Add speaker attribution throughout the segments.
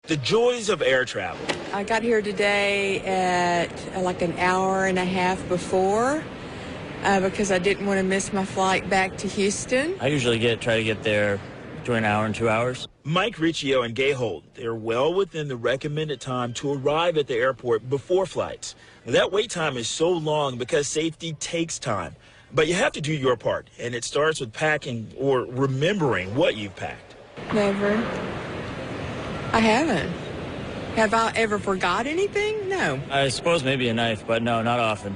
Speaker 1: The joys of air travel.
Speaker 2: I got here today at like an hour and a half before because I didn't want to miss my flight back to Houston.
Speaker 3: I usually try to get there between an hour and 2 hours.
Speaker 1: Mike Riccio and Gay Holt, they're well within the recommended time to arrive at the airport before flights. That wait time is so long because safety takes time. But you have to do your part, and it starts with packing or remembering what you've packed.
Speaker 2: Never. I haven't. Have I ever forgot anything? No.
Speaker 3: I suppose maybe a knife, but no, not often.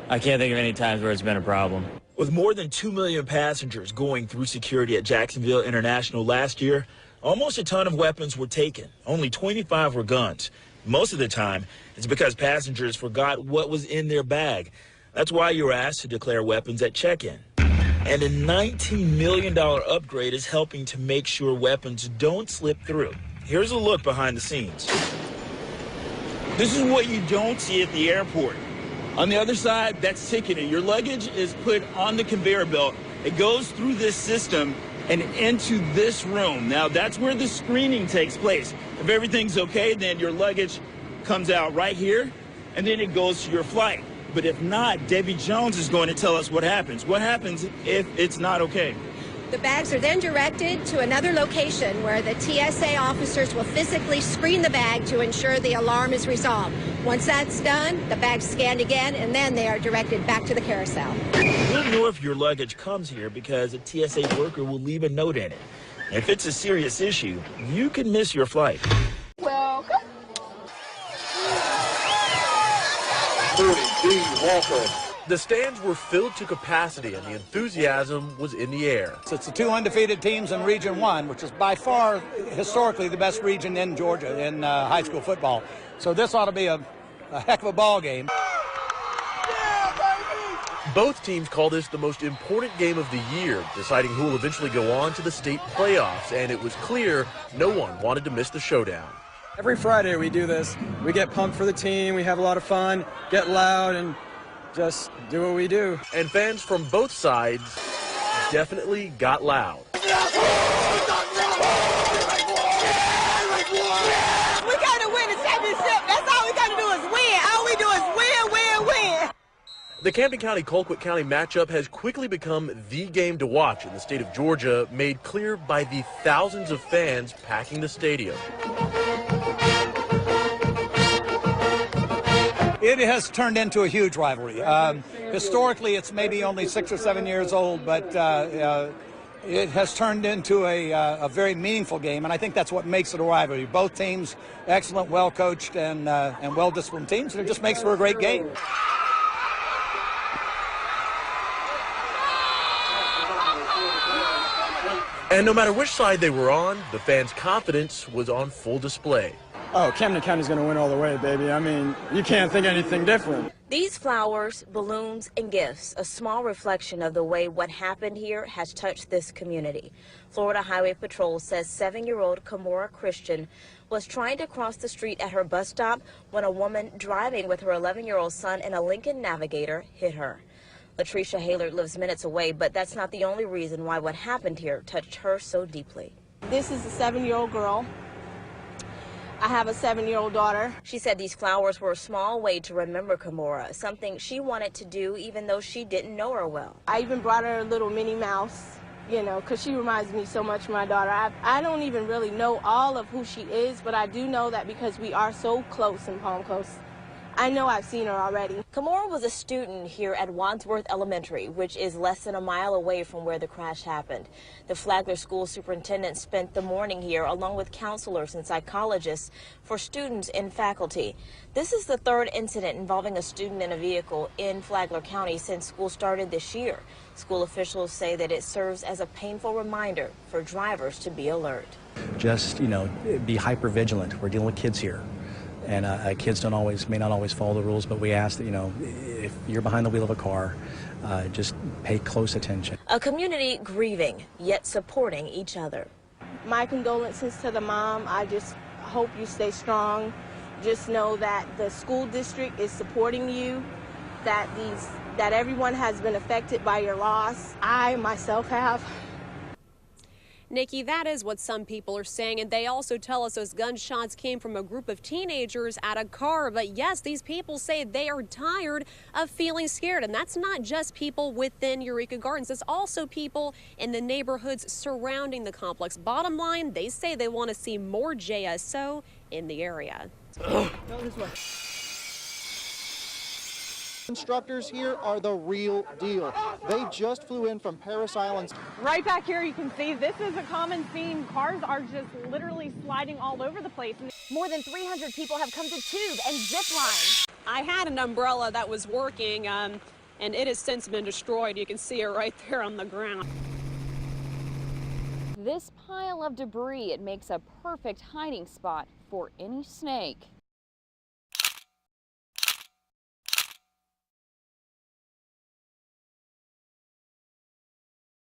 Speaker 3: I can't think of any times where it's been a problem.
Speaker 1: With more than 2 million passengers going through security at Jacksonville International last year, almost a ton of weapons were taken. Only 25 were guns. Most of the time, it's because passengers forgot what was in their bag. That's why you were asked to declare weapons at check-in. And a $19 million upgrade is helping to make sure weapons don't slip through. Here's a look behind the scenes. This is what you don't see at the airport. On the other side, that's ticketing. Your luggage is put on the conveyor belt. It goes through this system and into this room. Now, that's where the screening takes place. If everything's okay, then your luggage comes out right here, and then it goes to your flight. But if not, Debbie Jones is going to tell us what happens. What happens if it's not okay?
Speaker 4: The bags are then directed to another location where the TSA officers will physically screen the bag to ensure the alarm is resolved. Once that's done, the bag's scanned again, and then they are directed back to the carousel.
Speaker 1: You'll know if your luggage comes here because a TSA worker will leave a note in it. If it's a serious issue, you could miss your flight.
Speaker 4: Welcome.
Speaker 5: 40D Walker. The stands were filled to capacity, and the enthusiasm was in the air.
Speaker 6: It's the two undefeated teams in Region 1, which is by far historically the best region in Georgia in high school football. So this ought to be a heck of a ball game.
Speaker 5: Both teams call this the most important game of the year, deciding who will eventually go on to the state playoffs, and it was clear no one wanted to miss the showdown.
Speaker 7: Every Friday we do this. We get pumped for the team, we have a lot of fun, get loud, and just do what we do.
Speaker 5: And fans from both sides definitely got loud.
Speaker 8: We got to win the championship. That's all we got to do is win. All we do is win, win, win.
Speaker 5: The Camden County-Colquitt County matchup has quickly become the game to watch in the state of Georgia, made clear by the thousands of fans packing the stadium.
Speaker 6: It has turned into a huge rivalry. Historically, it's maybe only 6 or 7 years old, but it has turned into a very meaningful game, and I think that's what makes it a rivalry. Both teams, excellent, well-coached, and well-disciplined teams, and it just makes for a great game.
Speaker 5: And no matter which side they were on, the fans' confidence was on full display.
Speaker 7: Oh, Camden County's going to win all the way, baby. I mean, you can't think anything different.
Speaker 9: These flowers, balloons, and gifts, a small reflection of the way what happened here has touched this community. Florida Highway Patrol says 7-year-old Kamora Christian was trying to cross the street at her bus stop when a woman driving with her 11-year-old son in a Lincoln Navigator hit her. Latricia Haylard lives minutes away, but that's not the only reason why what happened here touched her so deeply.
Speaker 10: This is a 7-year-old girl. I have a 7-year-old daughter.
Speaker 9: She said these flowers were a small way to remember Kamora, something she wanted to do even though she didn't know her well.
Speaker 10: I even brought her a little Minnie Mouse, you know, because she reminds me so much of my daughter. I don't even really know all of who she is, but I do know that because we are so close in Palm Coast. I know I've seen her already.
Speaker 9: Kamora was a student here at Wadsworth Elementary, which is less than a mile away from where the crash happened. The Flagler School Superintendent spent the morning here along with counselors and psychologists for students and faculty. This is the third incident involving a student in a vehicle in Flagler County since school started this year. School officials say that it serves as a painful reminder for drivers to be alert.
Speaker 11: Just, be hyper vigilant. We're dealing with kids here. And kids may not always follow the rules, but we ask that, if you're behind the wheel of a car, just pay close attention.
Speaker 9: A community grieving, yet supporting each other.
Speaker 10: My condolences to the mom. I just hope you stay strong. Just know that the school district is supporting you, that everyone has been affected by your loss. I myself have.
Speaker 12: Nikki, that is what some people are saying, and they also tell us those gunshots came from a group of teenagers at a car. But yes, these people say they are tired of feeling scared, and that's not just people within Eureka Gardens. It's also people in the neighborhoods surrounding the complex. Bottom line, they say they want to see more JSO in the area.
Speaker 13: Go this way. Instructors here are the real deal. They just flew in from Paris Islands.
Speaker 14: Right back here you can see this is a common theme. Cars are just literally sliding all over the place.
Speaker 9: More than 300 people have come to tube and zip line.
Speaker 12: I had an umbrella that was working, and it has since been destroyed. You can see it right there on the ground.
Speaker 15: This pile of debris, it makes a perfect hiding spot for any snake.